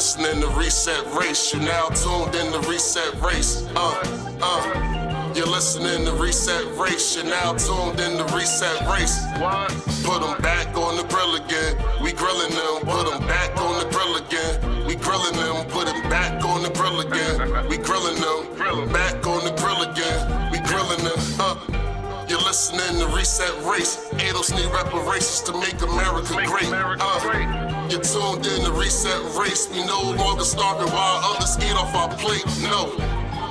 listening to Reset Race. You now tuned in to Reset Race. You're listening to Reset Race. You're now tuned in to Reset Race. What? Put them back on the grill again. We grilling them. Put them back on the grill again. We grilling them. Put them back on the grill again. We grilling them. Back on the grill again. We grilling them. You're listening to Reset Race. ADOS need reparations to make America great. You're tuned in to Reset Race. We no longer starving while others eat off our plate. No.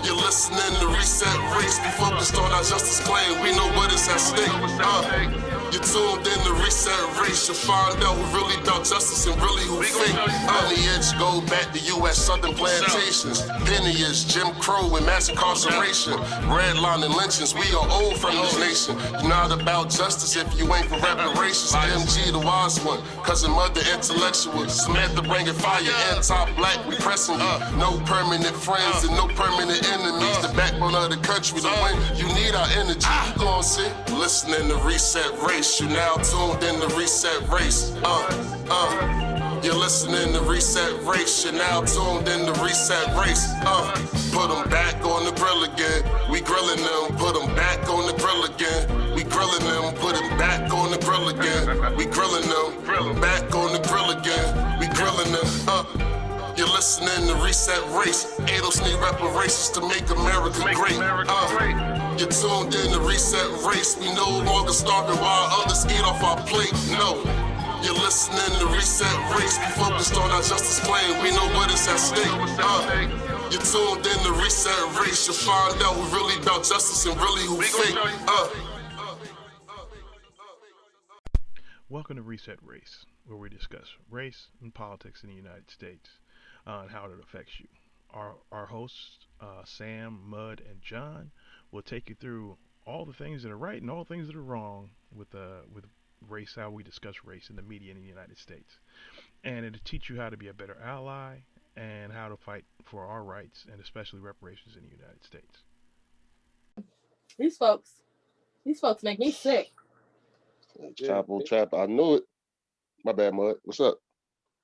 You're listening to Reset Race. We focused on our justice claim. We know what is at stake. You're tuned in to Reset Race. You'll find out who really about justice and really who fake. Lineage go back to U.S. Southern plantations. Lineage, Jim Crow and mass incarceration. Redline and lynchings. We are old from this nation. You're not about justice if you ain't for reparations. MG the wise one. Cousin mother intellectual. Samantha bringing fire. Anti-black, we pressing you. No permanent friends and no permanent enemies. The backbone of the country. To win, you need our energy. You gon' see. Listening to Reset Race. You now tuned in to Reset Race. You're listening to Reset Race. You're now tuned in to Reset Race. Put them back on the grill again. We grilling them. Put them back on the grill again. We grilling them. Put them back on the grill again. We grilling them. Back on the grill again. We grilling them. You're listening to Reset Race. ADOS need reparations to make America great. You're tuned in to Reset Race. We no longer starving while others eat off our plate. No. You're listening to Reset Race. We focused on our justice claim. We know what is at stake. You're tuned in to Reset Race. You'll find out who really about justice and really who fake. Welcome to Reset Race, where we discuss race and politics in the United States and how it affects you. Our hosts, Sam, Mud, and John, will take you through all the things that are right and all the things that are wrong with race, how we discuss race in the media in the United States. And it'll teach you how to be a better ally and how to fight for our rights and especially reparations in the United States. These folks make me sick. Chapo Trap, I knew it. My bad, Mud. What's up?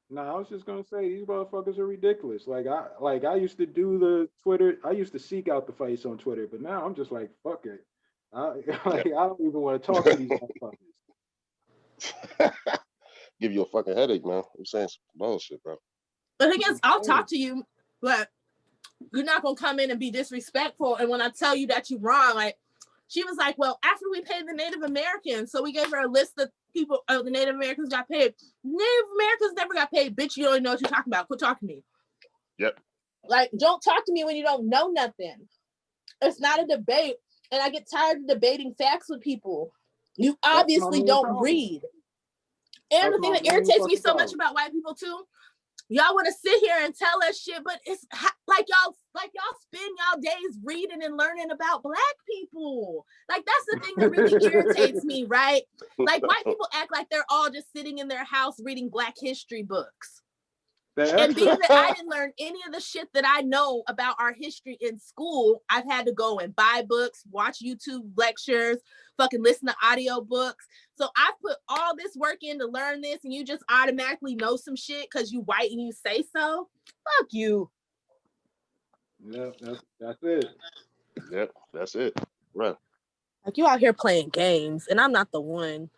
Nah, I was just gonna say these motherfuckers are ridiculous. I used to do the Twitter. I used to seek out the fights on Twitter, but now I'm just like, fuck it. I don't even want to talk to these motherfuckers. Give you a fucking headache, man. I'm saying some bullshit, bro. The thing is, I'll talk to you, but you're not gonna come in and be disrespectful. And when I tell you that you're wrong, like she was like, well, after we paid the Native Americans, so we gave her a list of people, the Native Americans got paid. Native Americans never got paid. Bitch, you don't even know what you're talking about. Quit talking to me. Yep. Like, don't talk to me when you don't know nothing. It's not a debate. And I get tired of debating facts with people. You obviously don't read. And the thing that irritates me so much about white people too, y'all want to sit here and tell us shit, but it's like y'all spend y'all days reading and learning about Black people. Like, that's the thing that really irritates me, right? Like, white people act like they're all just sitting in their house reading Black history books. And being that I didn't learn any of the shit that I know about our history in school, I've had to go and buy books, watch YouTube lectures, fucking listen to audio books. So I put all this work in to learn this, and you just automatically know some shit because you white and you say so? Fuck you. Yeah, that's it. Yep, that's it. Right. Like, you out here playing games, and I'm not the one.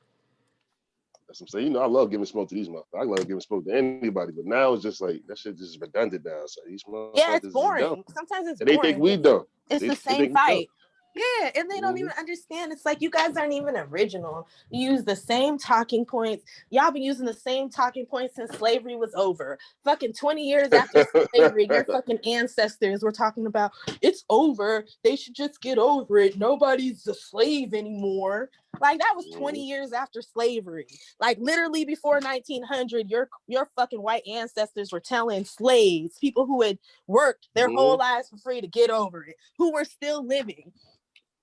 That's what I'm saying. You know, I love giving smoke to these motherfuckers. I love giving smoke to anybody, but now it's just like that shit just redundant now. So these motherfuckers, yeah, it's boring. Sometimes it's and they boring. think we dumb. It's the same fight. Yeah, and they don't even understand. It's like, you guys aren't even original. You use the same talking points. Y'all been using the same talking points since slavery was over. Fucking 20 years after slavery, your fucking ancestors were talking about, it's over. They should just get over it. Nobody's a slave anymore. Like, that was 20 years after slavery. Like, literally before 1900, your fucking white ancestors were telling slaves, people who had worked their whole lives for free, to get over it, who were still living.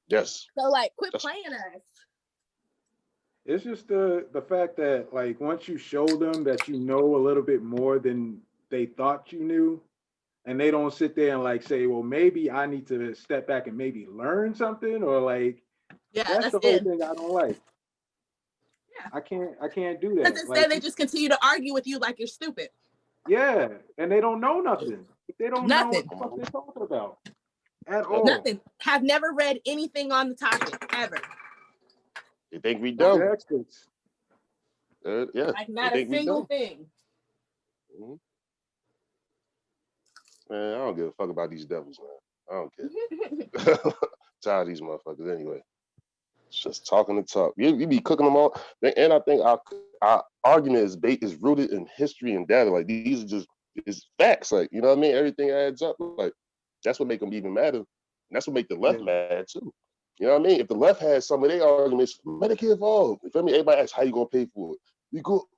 Yes. So, like, quit playing us. It's just the fact that, like, once you show them that you know a little bit more than they thought you knew, and they don't sit there and like say, well, maybe I need to step back and maybe learn something, or like, that's the whole thing I don't like. Yeah. I can't do that. Because instead they just continue to argue with you like you're stupid. Yeah, and they don't know nothing. They don't know what Nothing. the fuck they're talking about at all. Nothing. Have never read anything on the topic ever. They think we They're dumb. experts. Yeah. Like not a single thing. Mm-hmm. Man, I don't give a fuck about these devils, man. I don't care. Tired of these motherfuckers anyway. It's just talking the talk. You be cooking them all. And I think our argument is rooted in history and data. Like these are just it's facts. Like, you know what I mean? Everything adds up. Like that's what make them even madder. And that's what make the left mad too. You know what I mean? If the left has some of their arguments, Medicare for all. You feel me? Everybody asks how you gonna pay for it. You go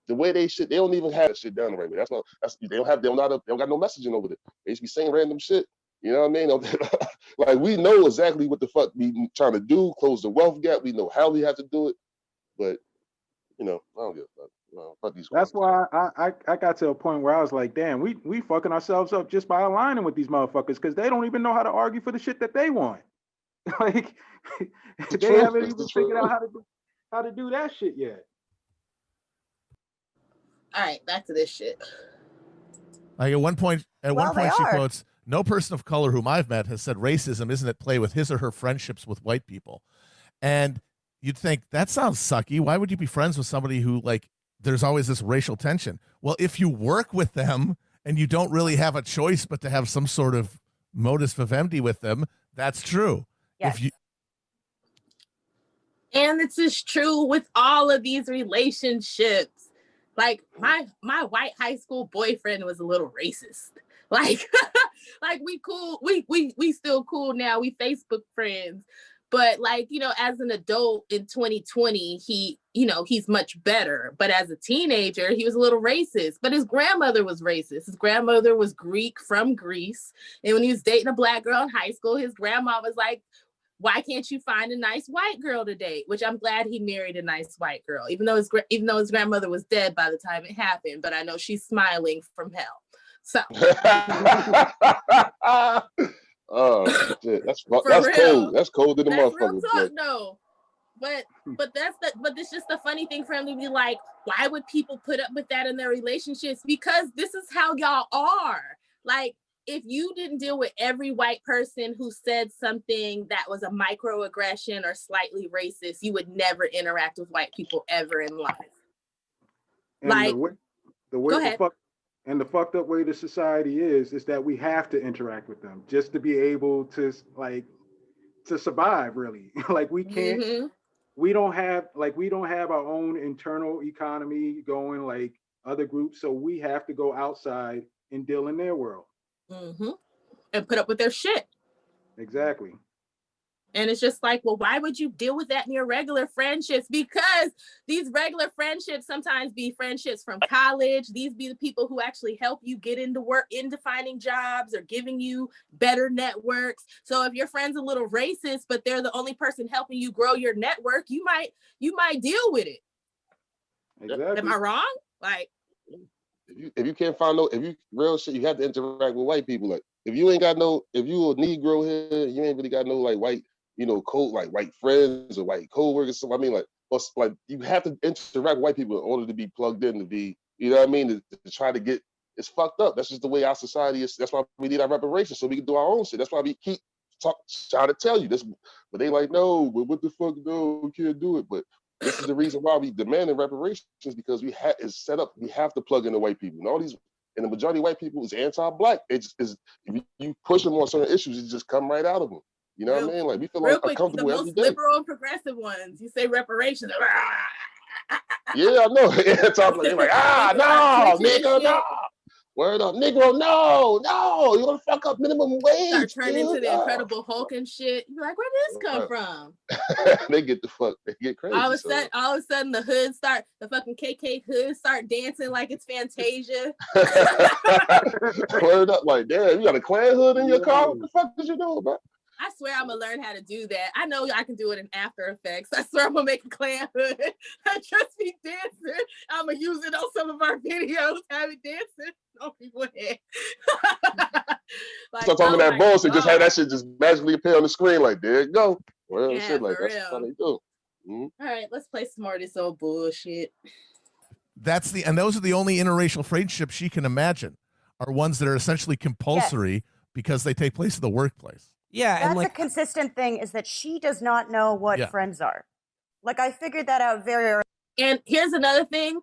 the way they don't even have that shit down the right way. They don't got no messaging over there. They just be saying random shit. You know what I mean? Like we know exactly what the fuck we trying to do, close the wealth gap. We know how we have to do it, but you know, I don't give a fuck. Fuck these. That's why I got to a point where I was like, damn, we fucking ourselves up just by aligning with these motherfuckers because they don't even know how to argue for the shit that they want. Like they haven't even figured out how to do that shit yet. All right, back to this shit. Like at one point she quotes, "No person of color whom I've met has said racism isn't at play with his or her friendships with white people." And you'd think that sounds sucky. Why would you be friends with somebody who like there's always this racial tension? Well, if you work with them and you don't really have a choice but to have some sort of modus vivendi with them, that's true. Yes. And this is true with all of these relationships. Like my white high school boyfriend was a little racist. Like, like we cool, we still cool now. We Facebook friends. But like, you know, as an adult in 2020, he's much better. But as a teenager, he was a little racist. But his grandmother was racist. His grandmother was Greek from Greece. And when he was dating a black girl in high school, his grandma was like, why can't you find a nice white girl to date? Which I'm glad he married a nice white girl, even though his grandmother was dead by the time it happened. But I know she's smiling from hell. So. Oh shit, that's real. cold. That's cold in the that's motherfucker. Real talk, no. But it's just the funny thing for him to be like, why would people put up with that in their relationships? Because this is how y'all are. Like, if you didn't deal with every white person who said something that was a microaggression or slightly racist, you would never interact with white people ever in life. And like, the fucked up way the society is that we have to interact with them just to be able to to survive, really. Like we can't, we don't have our own internal economy going like other groups. So we have to go outside and deal in their world. And put up with their shit. Exactly. And it's just like, well, why would you deal with that in your regular friendships? Because these regular friendships sometimes be friendships from college. These be the people who actually help you get into work, into finding jobs or giving you better networks. So if your friend's a little racist, but they're the only person helping you grow your network, you might deal with it. Exactly. Am I wrong? Like, if you can't find real shit, you have to interact with white people. Like if you a Negro here, you ain't really got no like white, like white friends or white co-workers. So I mean, like you have to interact with white people in order to be plugged in, to be, you know what I mean, to try to get. It's fucked up. That's just the way our society is. That's why we need our reparations so we can do our own shit. That's why we keep trying to tell you this, but they like, no, but what the fuck, no, we can't do it. But this is the reason why we demanding reparations, because it's set up. We have to plug in the white people, and the majority of white people is anti-black. It's if you push them on certain issues, it just come right out of them. You know what I mean? Like we feel like uncomfortable every day. The most liberal and progressive ones, you say reparations. Yeah, I know. They're like, no, nigga, no. Word up, Negro, no, you gonna fuck up minimum wage. Start turning into the Incredible Hulk and shit. You're like, where did this come from? They get crazy. All of a sudden, the fucking KK hood start dancing like it's Fantasia. Word up, like, damn, you got a Klan hood in your car? What the fuck did you do, bro? I swear I'm gonna learn how to do that. I know I can do it in After Effects. I swear I'm gonna make a Klan hood. I just be dancing. I'm gonna use it on some of our videos. Have it dancing on people's head. Start talking that bullshit. Just have that shit just magically appear on the screen. Like, there you go. Real Yeah, shit, like for that's how real. they do. Mhm. All right, let's play some more of this old bullshit. And those are the only interracial friendships she can imagine, are ones that are essentially compulsory because they take place in the workplace. Yeah, That's a consistent thing, is that she does not know what friends are. Like, I figured that out very early. And here's another thing.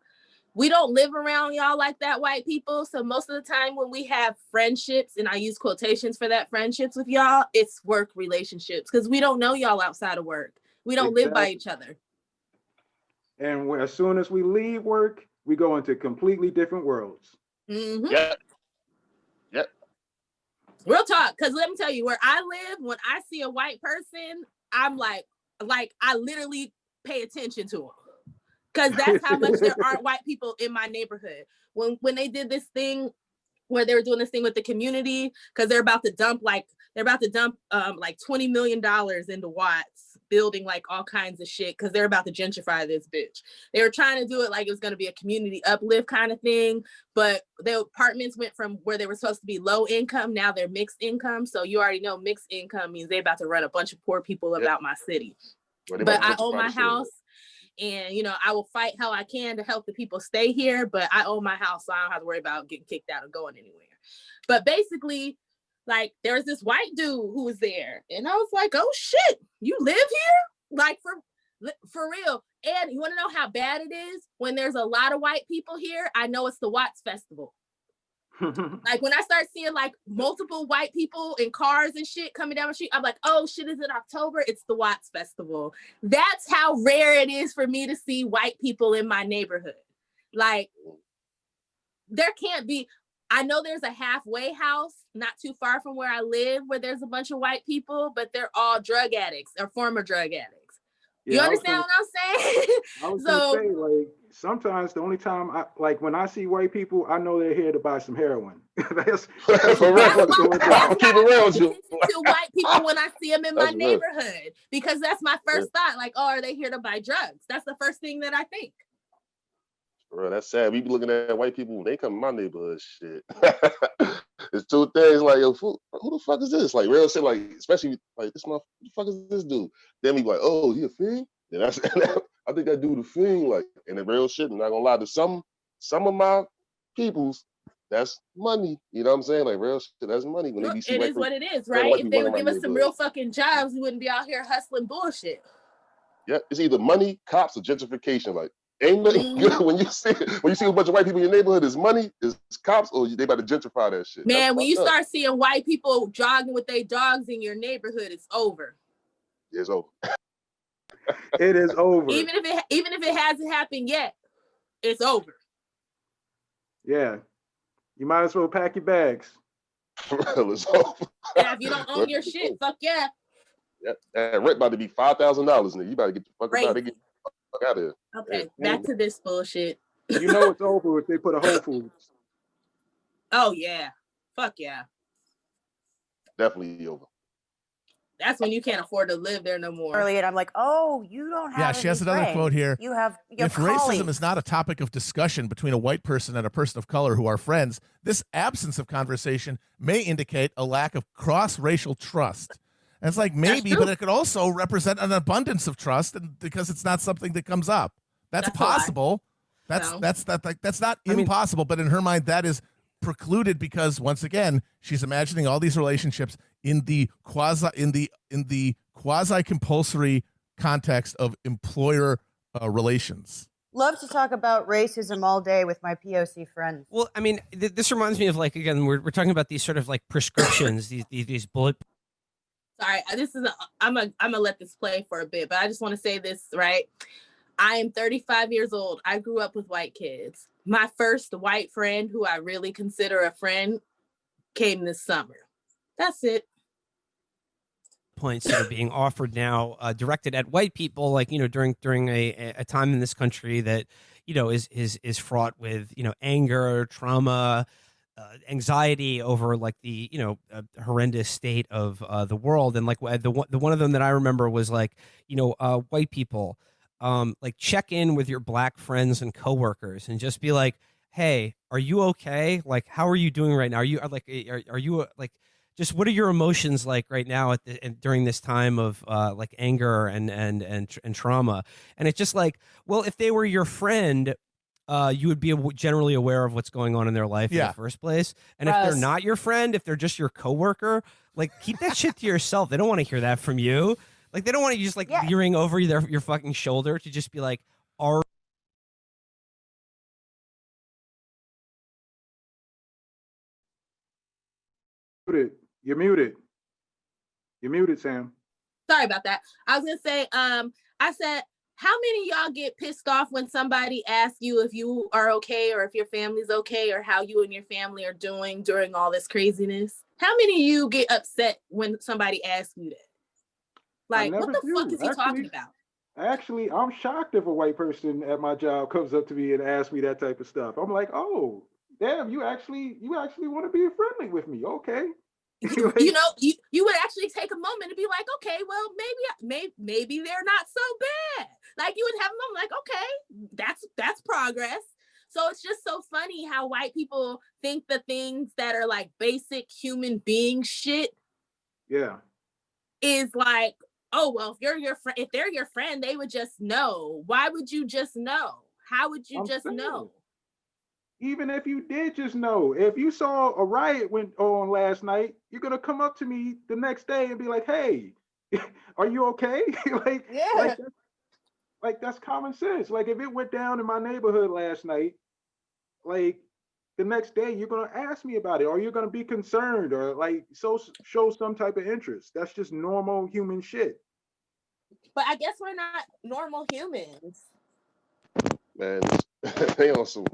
We don't live around y'all like that, white people. So most of the time when we have friendships, and I use quotations for that, friendships with y'all, it's work relationships, because we don't know y'all outside of work. We don't live by each other. And as soon as we leave work, we go into completely different worlds. Mm-hmm. Yeah. Yep. Real talk. Because let me tell you, where I live, when I see a white person, I'm like I literally pay attention to them. Because that's how much there aren't white people in my neighborhood. When they did this thing where they were doing this thing with the community, because they're about to dump like $20 million into Watts, building like all kinds of shit, because they're about to gentrify this bitch. They were trying to do it like it was going to be a community uplift kind of thing, but the apartments went from where they were supposed to be low income, now they're mixed income. So you already know mixed income means they're about to run a bunch of poor people about my city. But I own my house. And, you know, I will fight how I can to help the people stay here, but I own my house, so I don't have to worry about getting kicked out or going anywhere. But basically, like, there was this white dude who was there, and I was like, oh shit, you live here? Like, for real. And you want to know how bad it is? When there's a lot of white people here, I know it's the Watts Festival. Like, when I start seeing like multiple white people in cars and shit coming down the street, I'm like, oh shit, is it October? It's the Watts Festival. That's how rare it is for me to see white people in my neighborhood. Like, there can't be. I know there's a halfway house not too far from where I live where there's a bunch of white people, but they're all drug addicts or former drug addicts. Yeah, you understand what I'm saying? I was gonna say, like, sometimes the only time when I see white people, I know they're here to buy some heroin. that's for real. I'll keep it real with you. To white people when I see them in my neighborhood, because that's my first thought. Like, oh, are they here to buy drugs? That's the first thing that I think. Bro, that's sad. We be looking at white people when they come in my neighborhood. Shit. It's two things like, yo, who the fuck is this? Like, real shit, like, especially like this motherfucker, who the fuck is this dude? Then we be like, oh, he a fiend? And I think that dude a fiend, like, and the real shit, I'm not gonna lie, to some of my peoples, that's money. You know what I'm saying? Like, real shit, that's money. When Look, it is what it is, right? If they would give us some real fucking jobs, we wouldn't be out here hustling bullshit. Yeah, it's either money, cops, or gentrification. Like, ain't nothing good when you see a bunch of white people in your neighborhood. Is money, is cops, or they about to gentrify that shit. Man, when you start seeing white people jogging with their dogs in your neighborhood, it's over. It's over. It is over. Even if it hasn't happened yet, it's over. Yeah, you might as well pack your bags. It's over. Yeah, if you don't own your shit, fuck yeah. Yeah, that rent about to be $5,000, and you about to get the fuck out of here. Fuck out of here. Okay, back to this bullshit. You know it's over if they put a Whole Foods. Oh yeah, fuck yeah. Definitely over. That's when you can't afford to live there no more. Early, and I'm like, oh, you don't have. Yeah, she has another quote here. You have. If racism is not a topic of discussion between a white person and a person of color who are friends, this absence of conversation may indicate a lack of cross-racial trust. And it's like, maybe, but it could also represent an abundance of trust, and because it's not something that comes up. That's possible. That's not impossible, but in her mind, that is precluded because, once again, she's imagining all these relationships in the quasi compulsory context of employer relations. Love to talk about racism all day with my POC friends. Well, I mean, this reminds me of, like, again, we're talking about these sort of like prescriptions, these bullet. Sorry, I'm gonna let this play for a bit, but I just want to say this, right? I am 35 years old. I grew up with white kids. My first white friend, who I really consider a friend, came this summer. That's it. Points that are being offered now, directed at white people, like, you know, during a time in this country that, you know, is fraught with, you know, anger, trauma, anxiety over, like, the, you know, horrendous state of the world. And like the one of them that I remember was like, you know, white people, like, check in with your black friends and coworkers and just be like, hey, are you okay? Like, how are you doing right now? Are you like just what are your emotions like right now during this time of like anger and trauma? And it's just like, well, if they were your friend, you would be generally aware of what's going on in their life in the first place. And if they're not your friend, if they're just your coworker, like keep that shit to yourself. They don't want to hear that from you. Like they don't want you just like leering over your fucking shoulder to just be like, are You're muted. You're muted, Sam. Sorry about that. I was gonna say, I said, how many of y'all get pissed off when somebody asks you if you are okay or if your family's okay or how you and your family are doing during all this craziness? How many of you get upset when somebody asks you that? Like, what the fuck is he talking about? Actually, I'm shocked if a white person at my job comes up to me and asks me that type of stuff. I'm like, oh, damn, you actually want to be friendly with me. Okay. You know, you would actually take a moment to be like, okay, well, maybe they're not so bad. Like you would have a moment like, okay, that's progress. So it's just so funny how white people think the things that are like basic human being shit is like, oh, well, if they're your friend, they would just know. Why would you just know? How would you just know? Even if you did just know, if you saw a riot went on last night, you're gonna come up to me the next day and be like, "Hey, are you okay?" like that's common sense. Like if it went down in my neighborhood last night, like the next day you're gonna ask me about it, or you're gonna be concerned, or like show some type of interest. That's just normal human shit. But I guess we're not normal humans. Man, they on some.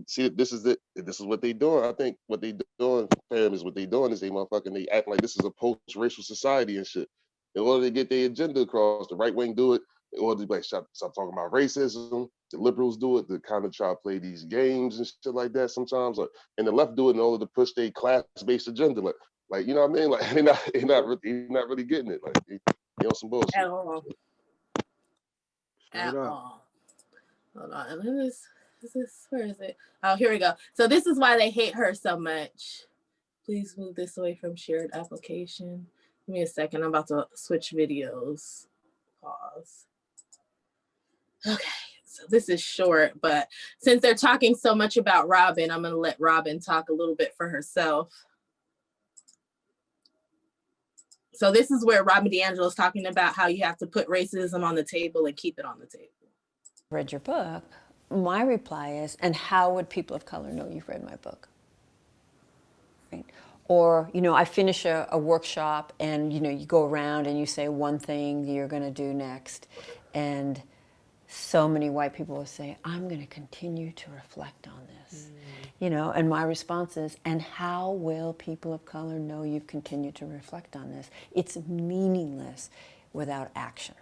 See, this is it. This is what they doing. I think what they doing, fam, is what they doing is they act like this is a post-racial society and shit. In order to get their agenda across, the right wing do it. In order to be like, stop talking about racism. The liberals do it to kind of try to play these games and shit like that sometimes. And the left do it in order to push their class-based agenda. Like you know what I mean? Like they're not really getting it. Like they on some bullshit. At all. At all. Hold on. Where is it? Oh, here we go. So this is why they hate her so much. Please move this away from shared application. Give me a second. I'm about to switch videos. Pause. Okay, so this is short, but since they're talking so much about Robin, I'm going to let Robin talk a little bit for herself. So this is where Robin DiAngelo is talking about how you have to put racism on the table and keep it on the table. Read your book. My reply is, and how would people of color know you've read my book? Right? Or, you know, I finish a workshop and, you know, you go around and you say one thing you're going to do next. And so many white people will say, I'm going to continue to reflect on this. You know, and my response is, and how will people of color know you've continued to reflect on this? It's meaningless without action,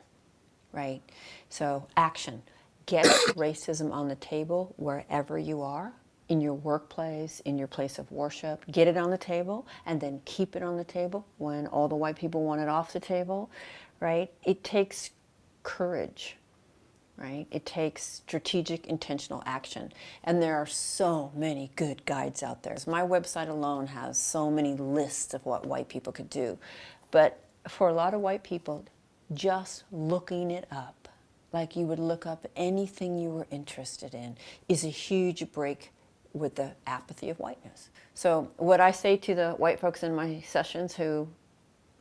right? So action. Get racism on the table wherever you are, in your workplace, in your place of worship. Get it on the table and then keep it on the table when all the white people want it off the table, right? It takes courage, right? It takes strategic, intentional action. And there are so many good guides out there. My website alone has so many lists of what white people could do. But for a lot of white people, just looking it up, like you would look up anything you were interested in, is a huge break with the apathy of whiteness. So what I say to the white folks in my sessions who,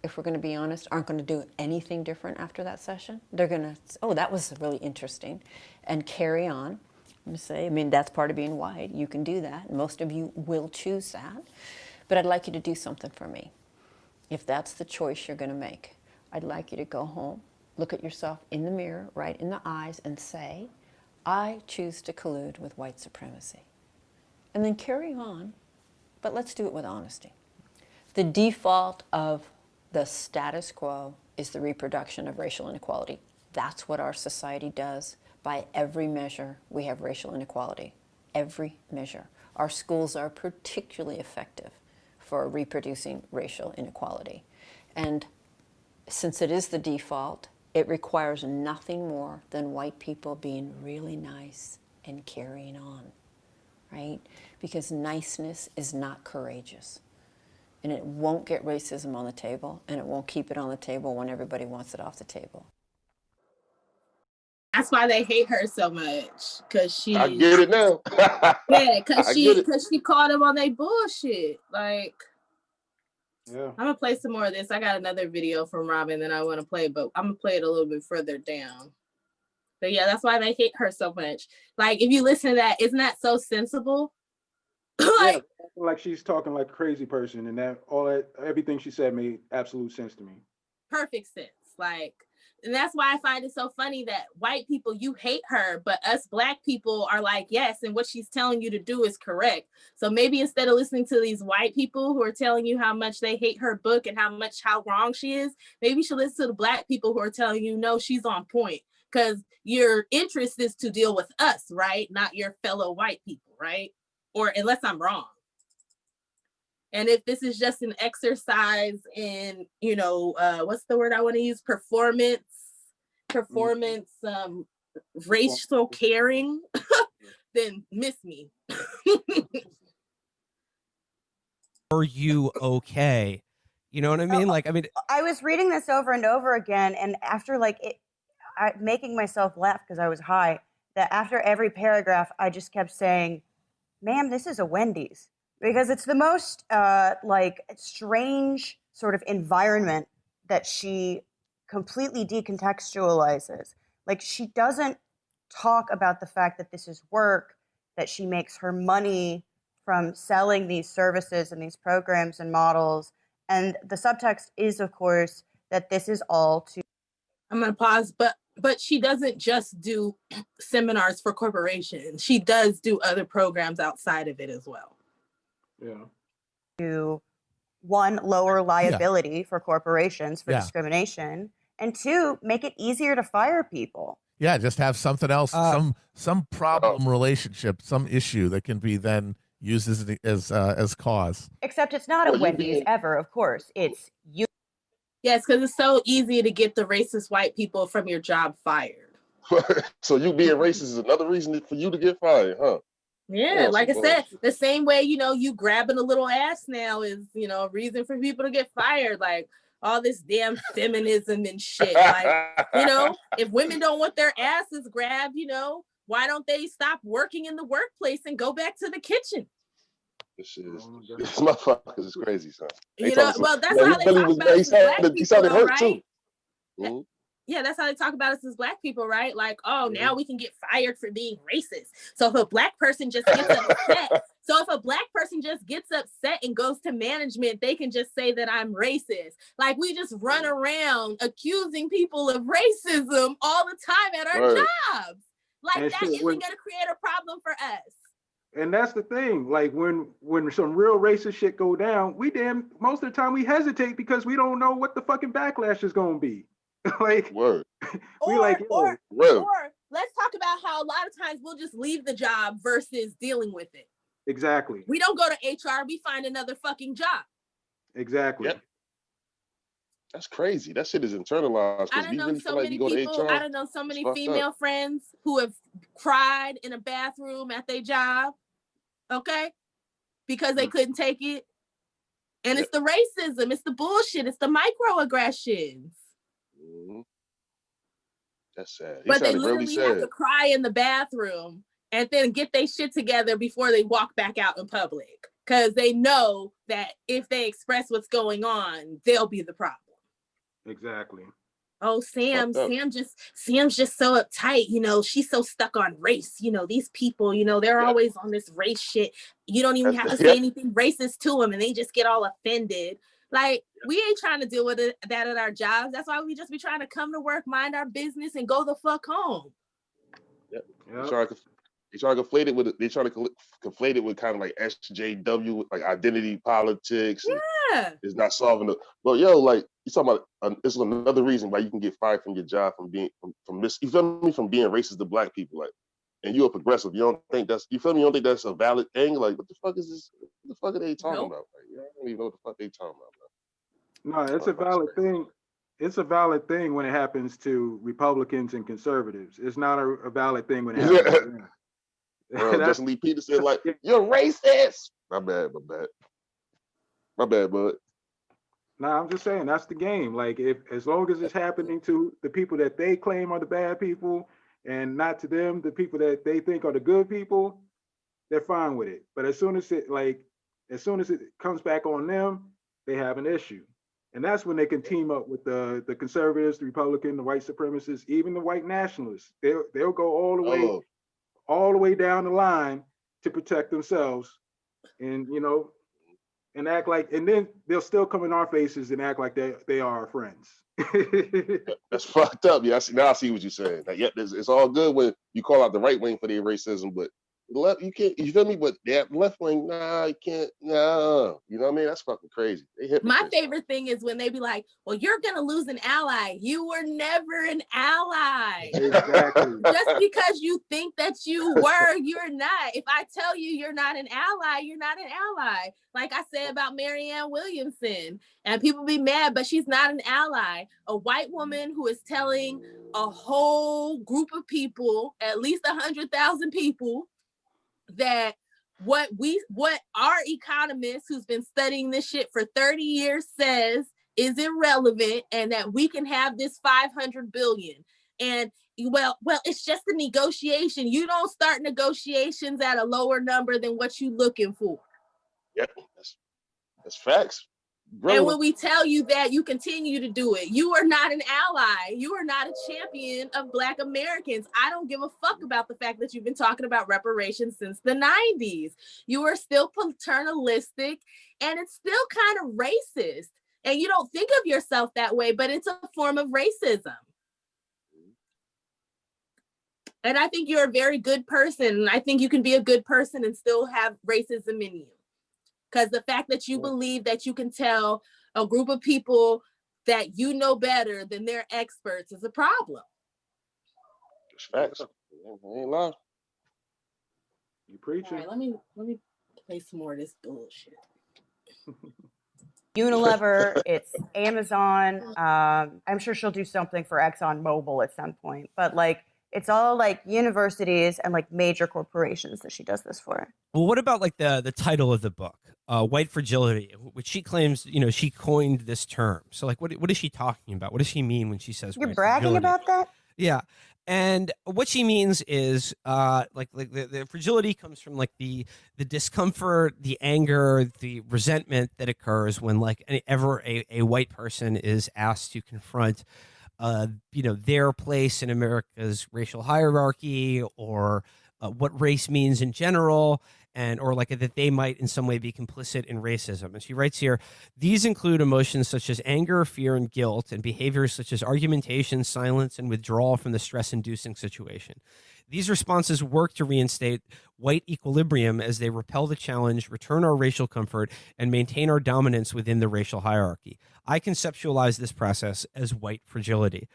if we're going to be honest, aren't going to do anything different after that session, they're going to, oh, that was really interesting, and carry on. I'm going to say, I mean, that's part of being white. You can do that. Most of you will choose that. But I'd like you to do something for me. If that's the choice you're going to make, I'd like you to go home, look at yourself in the mirror, right in the eyes, and say, I choose to collude with white supremacy. And then carry on, but let's do it with honesty. The default of the status quo is the reproduction of racial inequality. That's what our society does. By every measure, we have racial inequality. Every measure. Our schools are particularly effective for reproducing racial inequality. And since it is the default, it requires nothing more than white people being really nice and carrying on, right? Because niceness is not courageous. and it won't get racism on the table, and it won't keep it on the table when everybody wants it off the table. That's why they hate her so much, because she. I get it now. Yeah, because she caught them on their bullshit. Like, yeah, I'm gonna play some more of this. I got another video from Robin that I want to play, but I'm gonna play it a little bit further down. But yeah, that's why they hate her so much. Like, if you listen to that, isn't that so sensible? Like, yeah, like she's talking like a crazy person, and everything she said made absolute sense to me. Perfect sense. Like, and that's why I find it so funny that white people, you hate her, but us Black people are like, yes, and what she's telling you to do is correct. So maybe instead of listening to these white people who are telling you how much they hate her book and how wrong she is, maybe you should listen to the Black people who are telling you, no, she's on point. Because your interest is to deal with us, right? Not your fellow white people, right? Or unless I'm wrong. And if this is just an exercise in, what's the word I want to use? Performance, racial caring, then miss me. Are you okay? You know what I mean? I was reading this over and over again, and after making myself laugh because I was high, that after every paragraph, I just kept saying, ma'am, this is a Wendy's. Because it's the most strange sort of environment that she completely decontextualizes. Like, she doesn't talk about the fact that this is work, that she makes her money from selling these services and these programs and models. And the subtext is, of course, that this is all to... I'm going to pause, but she doesn't just do seminars for corporations. She does do other programs outside of it as well. Yeah. To, one, lower liability for corporations for discrimination, and two, make it easier to fire people. Yeah, just have something else, some problem relationship, some issue that can be then used as cause. Except it's not a Wendy's ever, of course. It's you. Yes, because it's so easy to get the racist white people from your job fired. So you being racist is another reason for you to get fired, huh? Yeah, like I said, the same way, you grabbing a little ass now is, a reason for people to get fired. Like, all this damn feminism and shit. Like, if women don't want their asses grabbed, why don't they stop working in the workplace and go back to the kitchen? This motherfuckers is crazy, son. Well, that's how they talk about us as Black people, he sounded hurt right? too. Mm-hmm. Yeah, that's how they talk about us as Black people, right? Like, oh, now we can get fired for being racist. So if a Black person just gets upset, and goes to management, they can just say that I'm racist. Like, we just run around accusing people of racism all the time at our jobs. Like, that isn't going to create a problem for us. And that's the thing. Like, when some real racist shit go down, most of the time we hesitate because we don't know what the fucking backlash is going to be. Like, word. Or let's talk about how a lot of times we'll just leave the job versus dealing with it. Exactly. We don't go to HR, we find another fucking job. Exactly. Yep. That's crazy. That shit is internalized. I don't know so many people. I don't know so many female friends who have cried in a bathroom at their job, okay, because they couldn't take it. And it's the racism, it's the bullshit, it's the microaggressions. Mm-hmm. That's sad. But they literally have to cry in the bathroom and then get their shit together before they walk back out in public, because they know that if they express what's going on, they'll be the problem. Exactly. Oh, Sam's just so uptight. She's so stuck on race. These people, they're always on this race shit. You don't even have to say anything racist to them, and they just get all offended. Like, we ain't trying to deal with that at our jobs. That's why we just be trying to come to work, mind our business, and go the fuck home. Yep. They try to conflate it with kind of like SJW, like identity politics. Yeah. It's not solving it. But like, you talking about this is another reason why you can get fired from your job from being from this. You feel me? From being racist to Black people, like, and you're a progressive. You don't think that's You don't think that's a valid thing? Like, what the fuck is this? What the fuck are they talking about? Like, I don't even know what the fuck they talking about. No, it's a valid thing. It's a valid thing when it happens to Republicans and conservatives. It's not a valid thing when it happens to them. Justin Lee Peterson, like, you're racist. My bad. My bad, bud. Nah, I'm just saying that's the game. Like, if as long as it's happening to the people that they claim are the bad people, and not to them, the people that they think are the good people, they're fine with it. But as soon as it comes back on them, they have an issue. And that's when they can team up with the conservatives, the Republican, the white supremacists, even the white nationalists. They'll go Oh, all the way down the line to protect themselves, and and act like, and then they'll still come in our faces and act like they are our friends. that's fucked up. Yeah, now I see what you're saying. Like, yeah, it's all good when you call out the right wing for their racism, but the left, you can't. You feel me? But that left wing, nah, you can't. Nah, you know what I mean? That's fucking crazy. My favorite thing is when they be like, "Well, you're gonna lose an ally. You were never an ally. Exactly. Just because you think that you were, you're not. If I tell you you're not an ally, you're not an ally." Like I said about Marianne Williamson, and people be mad, but she's not an ally. A white woman who is telling a whole group of people, at least 100,000 people, that what our economist who's been studying this shit for 30 years says is irrelevant, and that we can have this 500 billion. And well, it's just a negotiation. You don't start negotiations at a lower number than what you're looking for. Yep, that's facts. And when we tell you that, you continue to do it. You are not an ally. You are not a champion of Black Americans. I don't give a fuck about the fact that you've been talking about reparations since the 90s. You are still paternalistic, and it's still kind of racist. And you don't think of yourself that way, but it's a form of racism. And I think you're a very good person. And I think you can be a good person and still have racism in you. Because the fact that you believe that you can tell a group of people that you know better than their experts is a problem. It's facts. I ain't lying. You preaching. All right, let me play some more of this bullshit. Unilever, it's Amazon. I'm sure she'll do something for ExxonMobil at some point. But like, it's all like universities and like major corporations that she does this for. Well, what about like the title of the book, White Fragility, which she claims, she coined this term. So like, what is she talking about? What does she mean when she says you're white bragging fragility? about that? Yeah. And what she means is like the fragility comes from like the discomfort, the anger, the resentment that occurs when like ever a white person is asked to confront their place in America's racial hierarchy, or what race means in general, and or like that they might in some way be complicit in racism. And she writes here, these include emotions such as anger, fear, and guilt, and behaviors such as argumentation, silence, and withdrawal from the stress-inducing situation. These responses work to reinstate white equilibrium as they repel the challenge, return our racial comfort, and maintain our dominance within the racial hierarchy. I conceptualize this process as white fragility.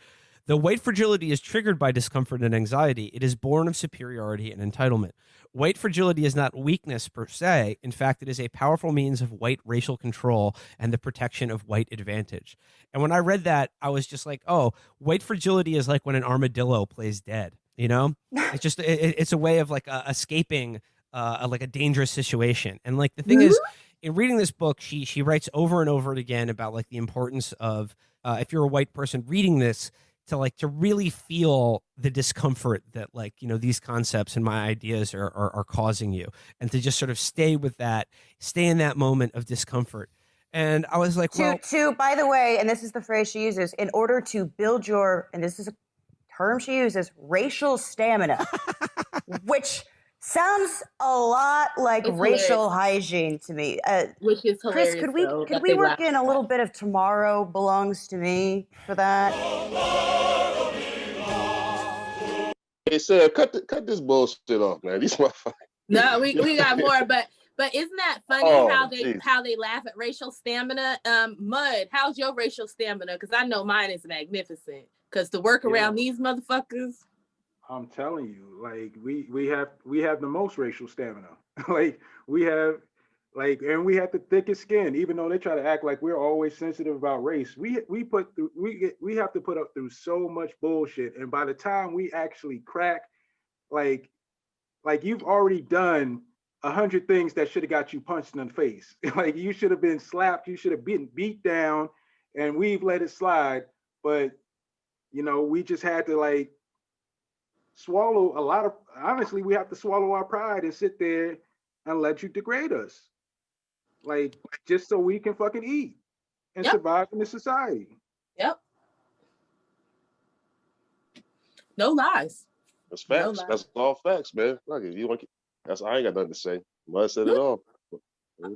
Though white fragility is triggered by discomfort and anxiety, it is born of superiority and entitlement. White fragility is not weakness per se. In fact, it is a powerful means of white racial control and the protection of white advantage. And when I read that, I was just like, oh, white fragility is like when an armadillo plays dead. It's just it's a way of like escaping like a dangerous situation. And like the thing is, in reading this book, she writes over and over again about like the importance of if you're a white person reading this, to really feel the discomfort that like these concepts and my ideas are causing you, and to just sort of stay in that moment of discomfort. And I was like, to by the way, and this is the phrase she uses, in order to build your, and this is a term she uses, racial stamina, which sounds a lot like It's racial hilarious. hygiene to me. Which is hilarious. Chris, could we work in a little bit of "Tomorrow Belongs to Me" for that? Hey, Sam, cut this bullshit off, man. These motherfuckers. No, we got more, but isn't that funny how they laugh at racial stamina? Mud, how's your racial stamina? Because I know mine is magnificent. Because to work around these motherfuckers, I'm telling you, like we have the most racial stamina. Like we have the thickest skin. Even though they try to act like we're always sensitive about race, we have to put up through so much bullshit. And by the time we actually crack, like you've already done 100 things that should have got you punched in the face. Like you should have been slapped, you should have been beat down, and we've let it slide. But we just had to like swallow a lot of. Honestly, we have to swallow our pride and sit there and let you degrade us, like just so we can fucking eat and survive in this society. Yep. No lies. That's facts. No That's all facts, man. Look, if you want, I ain't got nothing to say. Mud said it all. I'm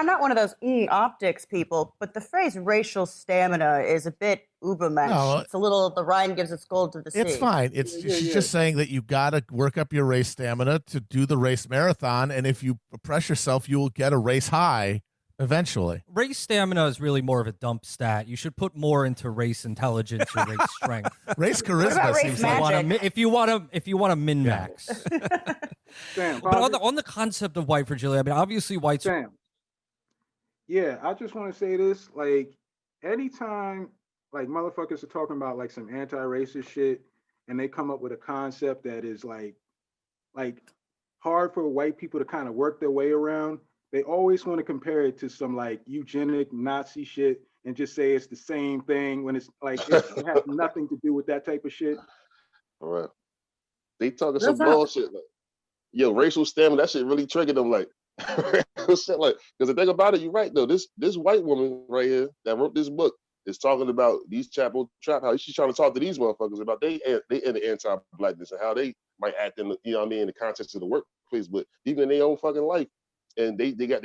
not one of those optics people, but the phrase racial stamina is a bit ubermensch. No, it's a little, the Rhine gives its gold to the sea. It's fine. She's just saying that you got to work up your race stamina to do the race marathon, and if you press yourself, you will get a race high eventually. Race stamina is really more of a dump stat. You should put more into race intelligence or race strength. Race charisma seems like if you want to min max. Sam, but on the concept of white fragility, I mean, obviously white. Sam. Yeah, I just want to say this. Like, anytime like motherfuckers are talking about like some anti-racist shit, and they come up with a concept that is like hard for white people to kind of work their way around, they always want to compare it to some like eugenic Nazi shit and just say it's the same thing when it's like it has nothing to do with that type of shit. All right. They talking some bullshit. Like, yo, racial stamina, that shit really triggered them. Like, because the thing about it, you're right though. This white woman right here that wrote this book is talking about these Chapo Trap House. She's trying to talk to these motherfuckers about they in the anti-blackness and how they might act in the, in the context of the workplace, but even in their own fucking life. And they got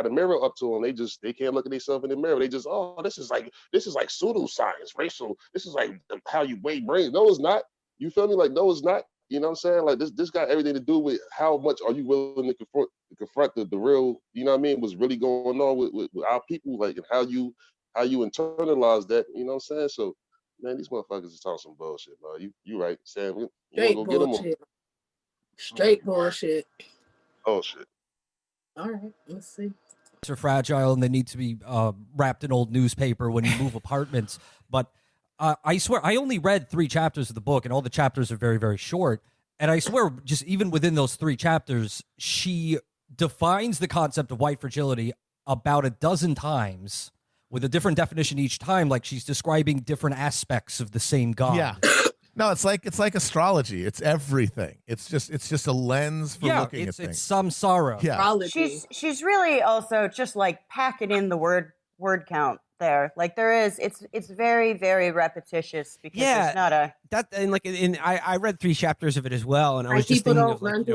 a mirror up to them. They can't look at themselves in the mirror. They just, this is like pseudoscience, racial. This is like how you weigh brains. No, it's not. You feel me? Like, no, it's not. You know what I'm saying? Like this got everything to do with how much are you willing to confront the real, what's really going on with our people, like, and how you internalize that, you know what I'm saying? So, man, these motherfuckers is talking some bullshit, man. You right, Sam. Straight bullshit. Straight bullshit. Oh shit. All right, let's see. Are fragile and they need to be wrapped in old newspaper when you move apartments. But I swear, I only read 3 chapters of the book, and all the chapters are very, very short. And I swear, just even within those 3 chapters, she defines the concept of white fragility about a dozen times with a different definition each time, like she's describing different aspects of the same God. Yeah. No, it's like astrology. It's everything. It's just a lens for looking at things. It's samsara. Yeah. She's really also just like packing in the word count there. Like there is, it's very, very repetitious because there's not a that, and like I read 3 chapters of it as well, and I was just thinking of like,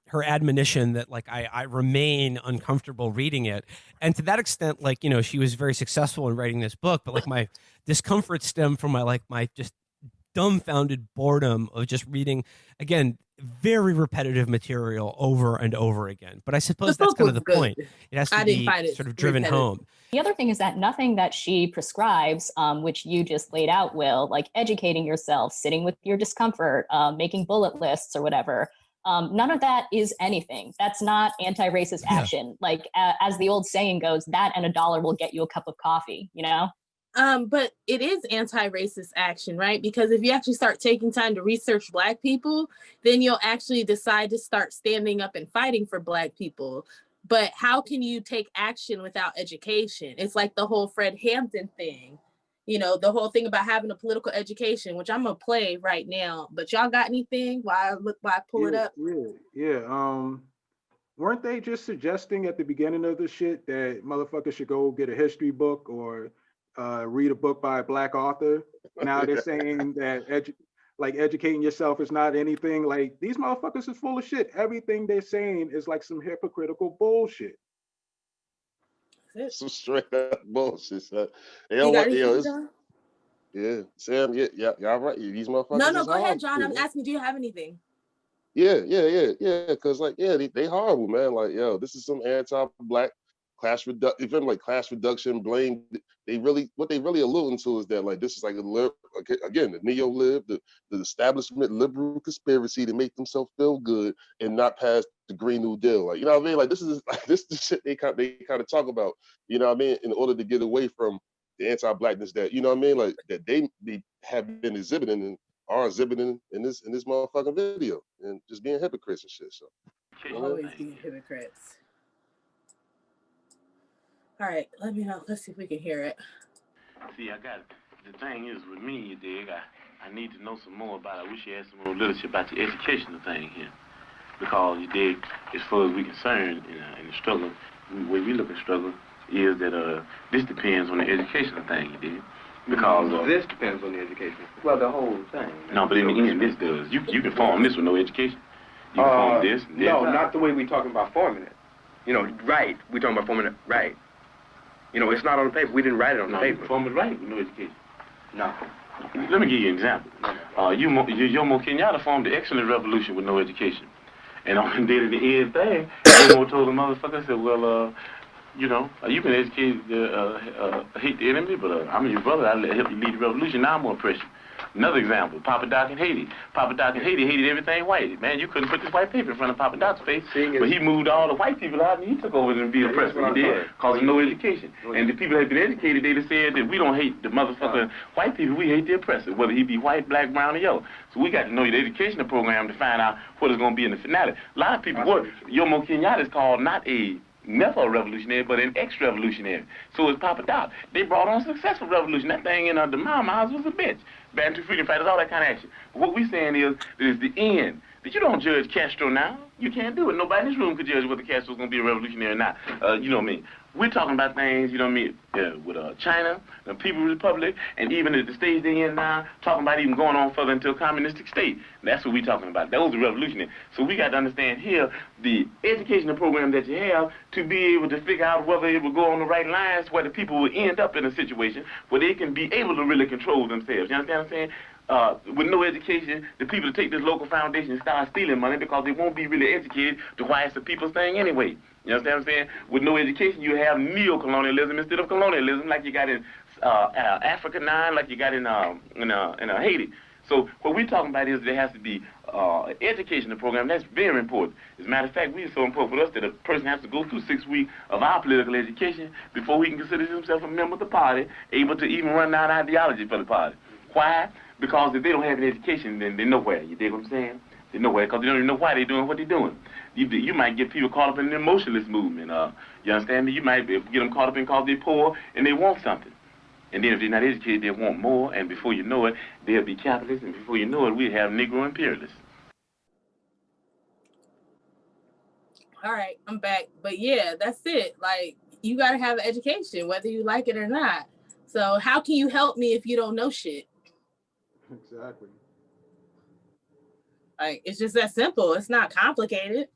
her admonition that like I remain uncomfortable reading it, and to that extent, like, she was very successful in writing this book, but like my discomfort stemmed from my just dumbfounded boredom of just reading, again, very repetitive material over and over again. But I suppose that's kind of the point. It has to be sort of driven home. The other thing is that nothing that she prescribes, which you just laid out, Will, like educating yourself, sitting with your discomfort, making bullet lists or whatever, none of that is anything. That's not anti-racist action. Like, as the old saying goes, that and $1 will get you a cup of coffee, But it is anti-racist action, right? Because if you actually start taking time to research Black people, then you'll actually decide to start standing up and fighting for Black people. But how can you take action without education? It's like the whole Fred Hampton thing, the whole thing about having a political education, which I'm gonna play right now. But y'all got anything while I pull it up? Yeah. Weren't they just suggesting at the beginning of the shit that motherfuckers should go get a history book or read a book by a Black author? Now they're saying that educating yourself is not anything. Like, these motherfuckers is full of shit. Everything they're saying is like some hypocritical bullshit. Some straight up bullshit. Son. They don't want, yeah, Sam, yeah, y'all right. These motherfuckers. No, go ahead, John. I'm asking, do you have anything? Yeah. Because they horrible, man. Like, this is some anti-Black class reduction, blame. What they really alluding to is that, like, this is like again, the neo-lib, the establishment liberal conspiracy to make themselves feel good and not pass the Green New Deal. Like, you know what I mean? Like, this is the shit they kind of talk about, you know what I mean, in order to get away from the anti-Blackness that, you know what I mean, like, that they have been exhibiting and are exhibiting in this motherfucking video and just being hypocrites and shit. So always being hypocrites. All right, let me know. Let's see if we can hear it. See, I got the thing is with me, you dig. I need to know some more about it. I wish you had some more literature about the educational thing here, because you dig. As far as we concerned in the struggle, the way we look at struggle is that this depends on the educational thing, you dig. Because this depends on the education. Well, the whole thing. No, but in the end, this does. You can form this with no education. You can form this. And this. No, not the way we're talking about forming it. You know, right? We're talking about forming it right. You know, it's not on the paper. We didn't write it on the paper. You form it right with no education. No. Let me give you an example. Jomo Kenyatta formed the excellent revolution with no education. And on the end thing, Jomo told the motherfucker, said, well, you know, you can educate, hate the enemy, but I'm your brother. I'll help you lead the revolution. Now I'm going to oppress you. Another example, Papa Doc in Haiti. Papa Doc in Haiti hated everything white. Man, you couldn't put this white paper in front of Papa Doc's face. But he moved all the white people out and he took over and be oppressed. He did, because of no education. And the people that had been educated, they'd have said that we don't hate the motherfucking white people, we hate the oppressor, whether he be white, black, brown, or yellow. So we got to know the educational program to find out what it's going to be in the finale. A lot of people, Jomo Kenyatta is called not never a revolutionary, but an ex-revolutionary. So is Papa Doc. They brought on a successful revolution. That thing in the Mao's was a bitch. Bantu freedom fighters, all that kind of action. But what we're saying is that it's the end. That you don't judge Castro now. You can't do it. Nobody in this room could judge whether Castro's going to be a revolutionary or not. You know what I mean? We're talking about things, you know what I mean, with China, the People's Republic, and even at the stage they're in now, talking about even going on further into a communistic state. That's what we're talking about. Those are revolutionary. So we got to understand here the educational program that you have to be able to figure out whether it will go on the right lines, where the people will end up in a situation where they can be able to really control themselves. You understand what I'm saying? With no education, the people take this local foundation and start stealing money because they won't be really educated to why it's the people's thing anyway. You understand what I'm saying? With no education, you have neo-colonialism instead of colonialism, like you got in Africa 9, like you got in Haiti. So what we're talking about is there has to be an educational program. That's very important. As a matter of fact, it's so important for us that a person has to go through 6 weeks of our political education before he can consider himself a member of the party, able to even run down ideology for the party. Why? Because if they don't have an education, then they're nowhere. You dig what I'm saying? They're nowhere because they don't even know why they're doing what they're doing. You might get people caught up in the emotionalist movement. You understand me? You might get them caught up in because they're poor and they want something. And then if they're not educated, they want more. And before you know it, they'll be capitalists. And before you know it, we have Negro imperialists. All right, I'm back. But yeah, that's it. Like, you got to have an education, whether you like it or not. So how can you help me if you don't know shit? Exactly. Like, it's just that simple. It's not complicated.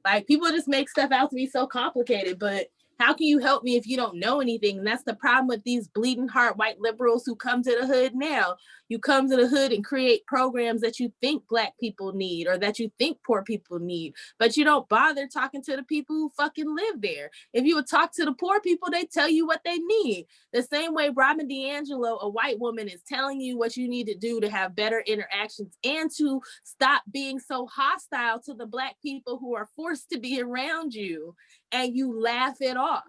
Like, people just make stuff out to be so complicated, but how can you help me if you don't know anything? And that's the problem with these bleeding heart white liberals who come to the hood now. You come to the hood and create programs that you think Black people need or that you think poor people need, but you don't bother talking to the people who fucking live there. If you would talk to the poor people, they tell you what they need. The same way Robin DiAngelo, a white woman, is telling you what you need to do to have better interactions and to stop being so hostile to the Black people who are forced to be around you, and you laugh it off.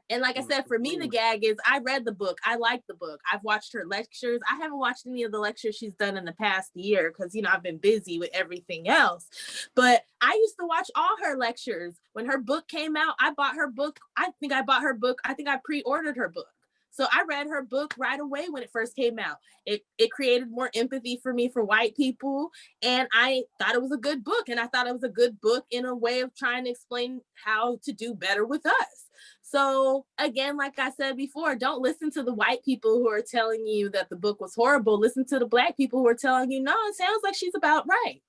And like I said, for me, the gag is I read the book. I like the book. I've watched her lectures. I haven't watched any of the lectures she's done in the past year because, you know, I've been busy with everything else. But I used to watch all her lectures. When her book came out, I bought her book. I think I pre-ordered her book. So I read her book right away when it first came out. It created more empathy for me for white people. And I thought it was a good book. And I thought it was a good book in a way of trying to explain how to do better with us. So again, like I said before, don't listen to the white people who are telling you that the book was horrible. Listen to the Black people who are telling you, no, it sounds like she's about right.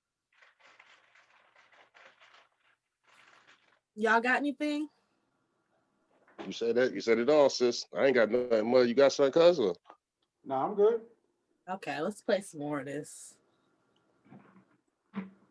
Y'all got anything? You said that. You said it all, sis. I ain't got nothing more. You got something, cuz? No, I'm good. Okay, let's play some more of this.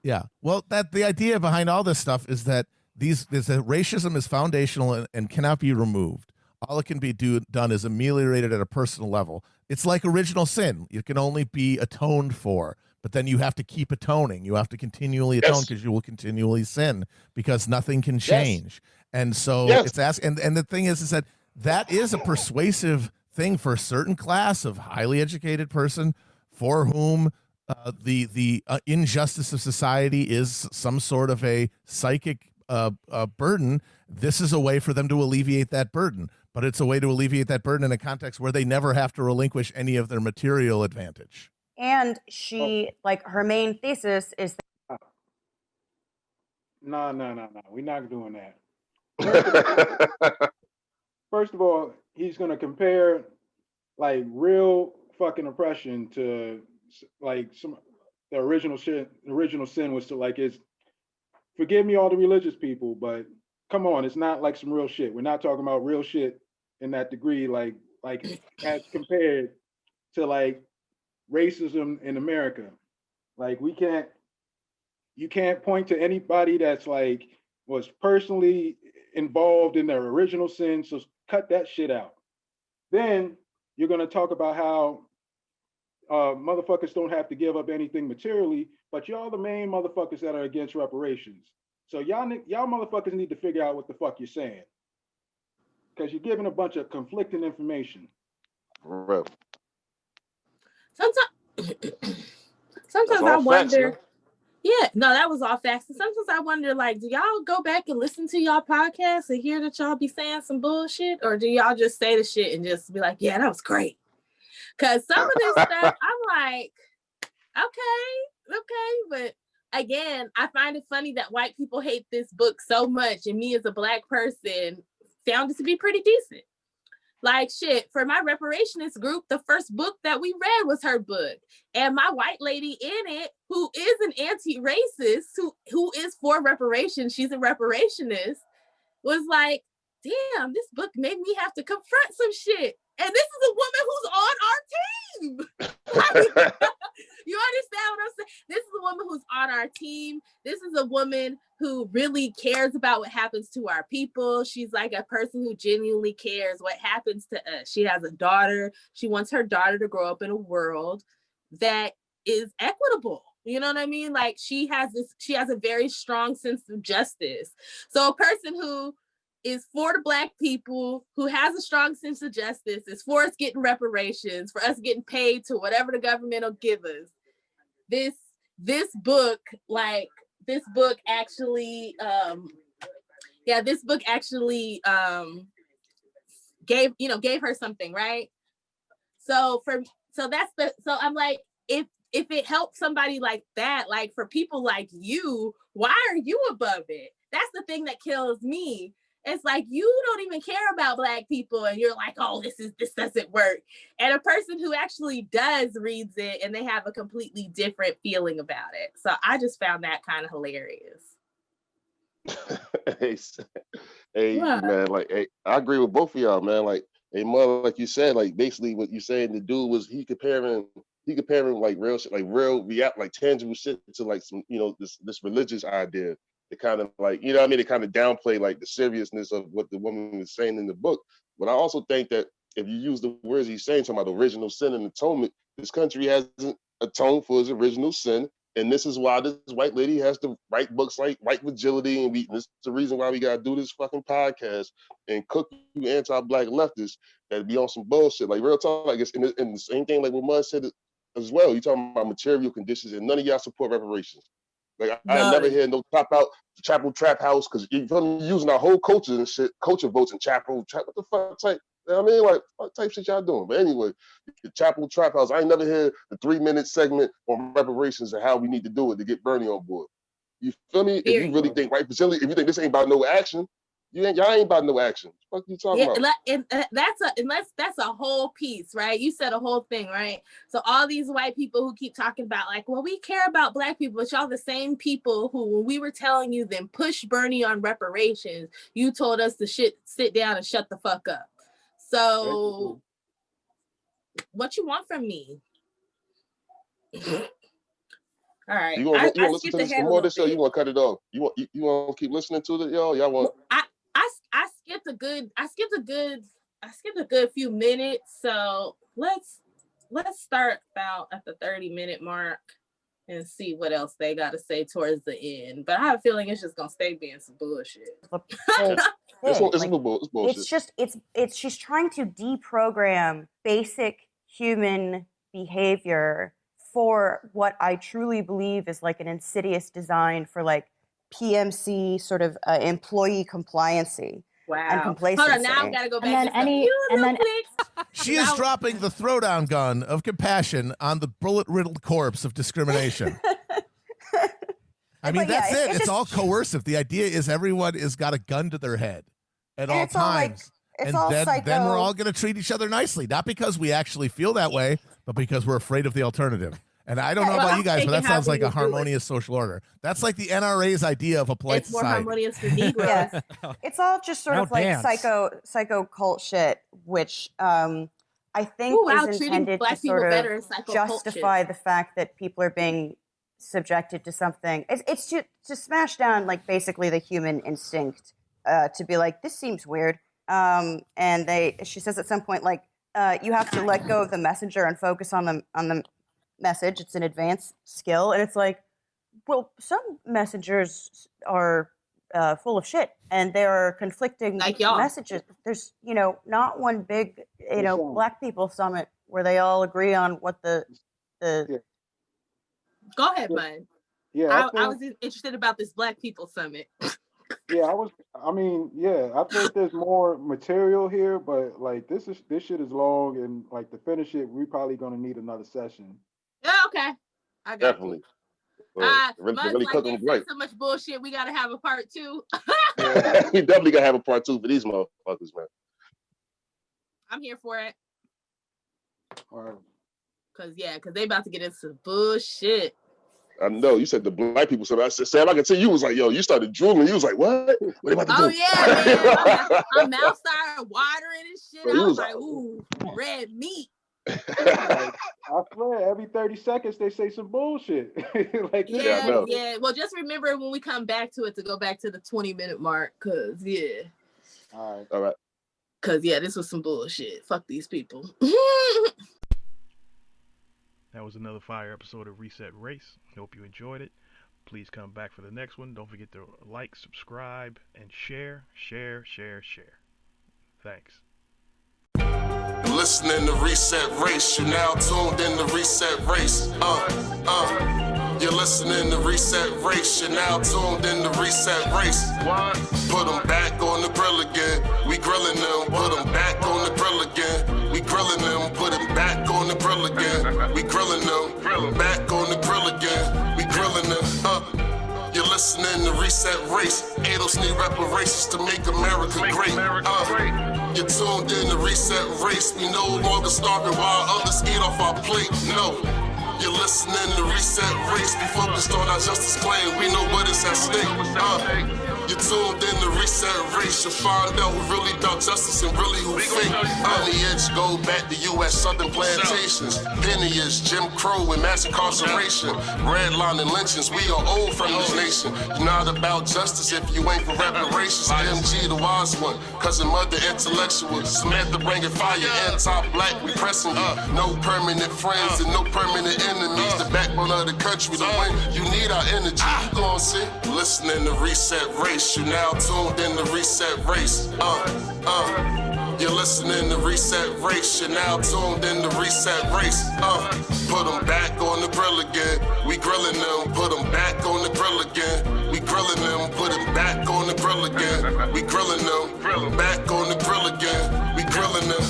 Yeah. Well, the idea behind all this stuff is that racism is foundational and cannot be removed. All it can be done is ameliorated at a personal level. It's like original sin. It can only be atoned for, but then you have to keep atoning. You have to continually atone because you will continually sin because nothing can change. And so it's and the thing is that is a persuasive thing for a certain class of highly educated person for whom the injustice of society is some sort of a psychic burden, this is a way for them to alleviate that burden. But it's a way to alleviate that burden in a context where they never have to relinquish any of their material advantage. And she, like, her main thesis is No. We're not doing that. First of all, he's going to compare like real fucking oppression to like the original shit. The original sin was to like it's. Forgive me, all the religious people, but come on, it's not like some real shit. We're not talking about real shit in that degree, like as compared to like racism in America. Like you can't point to anybody that's like was personally involved in their original sin, so cut that shit out. Then you're gonna talk about how motherfuckers don't have to give up anything materially, but y'all the main motherfuckers that are against reparations. So y'all motherfuckers need to figure out what the fuck you're saying, because you're giving a bunch of conflicting information. For real. Sometimes I wonder. Yeah, no, that was all facts. And sometimes I wonder, like, do y'all go back and listen to y'all podcasts and hear that y'all be saying some bullshit, or do y'all just say the shit and just be like, yeah, that was great? Because some of this stuff, I'm like, okay, but again, I find it funny that white people hate this book so much, and me as a Black person found it to be pretty decent. Like shit, for my reparationist group, the first book that we read was her book. And my white lady in it, who is an anti-racist, who is for reparations, she's a reparationist, was like, damn, this book made me have to confront some shit. And this is a woman who's on our team. Like, you understand what I'm saying? This is a woman who's on our team. This is a woman who really cares about what happens to our people. She's like a person who genuinely cares what happens to us. She has a daughter. She wants her daughter to grow up in a world that is equitable. You know what I mean? Like she has a very strong sense of justice. So a person who is for the Black people, who has a strong sense of justice, is for us getting reparations, for us getting paid to whatever the government will give us. This book actually gave her something, right? So I'm like, if it helps somebody like that, like for people like you, why are you above it? That's the thing that kills me. It's like, you don't even care about Black people and you're like, oh, this doesn't work. And a person who actually does reads it and they have a completely different feeling about it. So I just found that kind of hilarious. Hey, man, like, hey, I agree with both of y'all, man. Like, hey, mother, like you said, like basically what you're saying, the dude was he comparing like real shit, like tangible shit to like some, this religious idea. It kind of like, it kind of downplay like the seriousness of what the woman was saying in the book. But I also think that if you use the words he's saying, talking about original sin and atonement, this country hasn't atoned for its original sin. And this is why this white lady has to write books like White Fragility, and this is the reason why we gotta do this fucking podcast and cook you anti-Black leftists that be on some bullshit. Like real talk, like it's in the same thing like what Mud said as well. You talking about material conditions, and none of y'all support reparations. Like I never hear no Chapo Trap House, because you're using our whole culture and shit, culture votes and Chapo Trap. What the fuck type? You know what I mean? Like, what type shit y'all doing? But anyway, the Chapo Trap House, I ain't never heard the 3-minute segment on reparations and how we need to do it to get Bernie on board. You feel me? If you really think White Fragility, if you think this ain't about no action, y'all ain't about no action. What you talking about? And that's a whole piece, right? You said a whole thing, right? So all these white people who keep talking about like, well, we care about Black people, but y'all the same people who, when we were telling you then push Bernie on reparations, you told us to sit down and shut the fuck up. So what you want from me? All right. You want to listen to this for more of this, or you want to cut it off? You want to keep listening to it, y'all? Y'all want? I skipped a good few minutes. So let's start about at the 30-minute mark and see what else they got to say towards the end. But I have a feeling it's just gonna stay being some bullshit. It's bullshit. It's she's trying to deprogram basic human behavior for what I truly believe is like an insidious design for like PMC sort of employee compliancy and complacency. Hold on, now I've got to go back. She is dropping the throwdown gun of compassion on the bullet-riddled corpse of discrimination. I mean, that's it. It's all coercive. The idea is everyone has got a gun to their head at all times. And then we're all going to treat each other nicely. Not because we actually feel that way, but because we're afraid of the alternative. And I don't know about you guys, but that sounds like a harmonious social order. That's like the NRA's idea of a polite society. More harmonious for Negroes. Yes. It's all just sort of like psycho cult shit, which I think is intended to sort of justify the fact that people are being subjected to something. It's to smash down like basically the human instinct to be like, this seems weird. And she says at some point, like, you have to let go of the messenger and focus on the message. It's an advanced skill. And it's like, well, some messengers are full of shit and there are conflicting messages. There's, not one big, Black people summit where they all agree on what the Go ahead, bud. Yeah, I was interested about this Black people summit. I think there's more material here, but like this shit is long, and like to finish it, we're probably gonna need another session. Yeah, okay. I got definitely. Really cooking right. So much bullshit. We gotta have a part 2. We definitely gotta have a part 2 for these motherfuckers, man. I'm here for it. All right. Cause they about to get into some bullshit. I know you said the Black people. So I said, Sam, I can tell you was like, yo, you started drooling. You was like, what? What about to do? Oh yeah, man. My mouth started watering and shit. I was like, ooh, red meat. I swear, every 30 seconds they say some bullshit. Like yeah. Well, just remember when we come back to it to go back to the 20-minute mark, cause All right. Cause this was some bullshit. Fuck these people. That was another fire episode of Reset Race. Hope you enjoyed it. Please come back for the next one. Don't forget to like, subscribe, and share. Thanks. Listening to Reset Race, you're now tuned in to Reset Race. You're listening to Reset Race, you're now tuned in to Reset Race. Put them back on the grill again. We grilling them. Put them back on the grill again. We grilling them. Put them back on the grill again. We grilling them. Back on the grill again. We grilling them. You're listening to Reset Race. ADOS need reparations to make America great. You're tuned in to Reset Race. We no longer starving while others eat off our plate. No. You're listening to Reset Race. We focused on our justice claim. We know what is at stake. You're tuned in to Reset Race. You'll find out who really about justice and really who fake. Lineage go back to U.S. Southern plantations. Lineage, Jim Crow and mass incarceration. Redlining lynchings. We are old from this nation. You're not about justice if you ain't for reparations. MG the wise one. Cousin mother intellectual. Samantha bringing fire. Anti-black. We pressing you. No permanent friends and no permanent enemies. The backbone of the country. To win, you need our energy. You gon' see. Listening to Reset Race. You now tuned in to Reset Race. You're listening to Reset Race. You're now tuned in to Reset Race. Put them back on the grill again. We grilling them. Put them back on the grill again. We grilling them. Put them back on the grill again. We grilling them. Back on the grill again. We grilling them.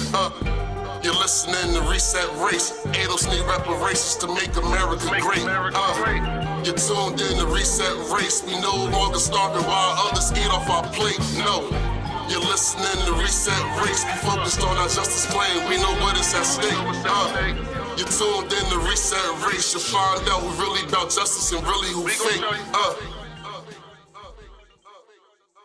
You're listening to Reset Race. ADOS need reparations to make America great. You're tuned in to Reset Race. We no longer starving while others eat off our plate. No. You're listening to Reset Race. We focused on our justice claim. We know what is at stake. You're tuned in to Reset Race. You'll find out who really about justice and really who fake.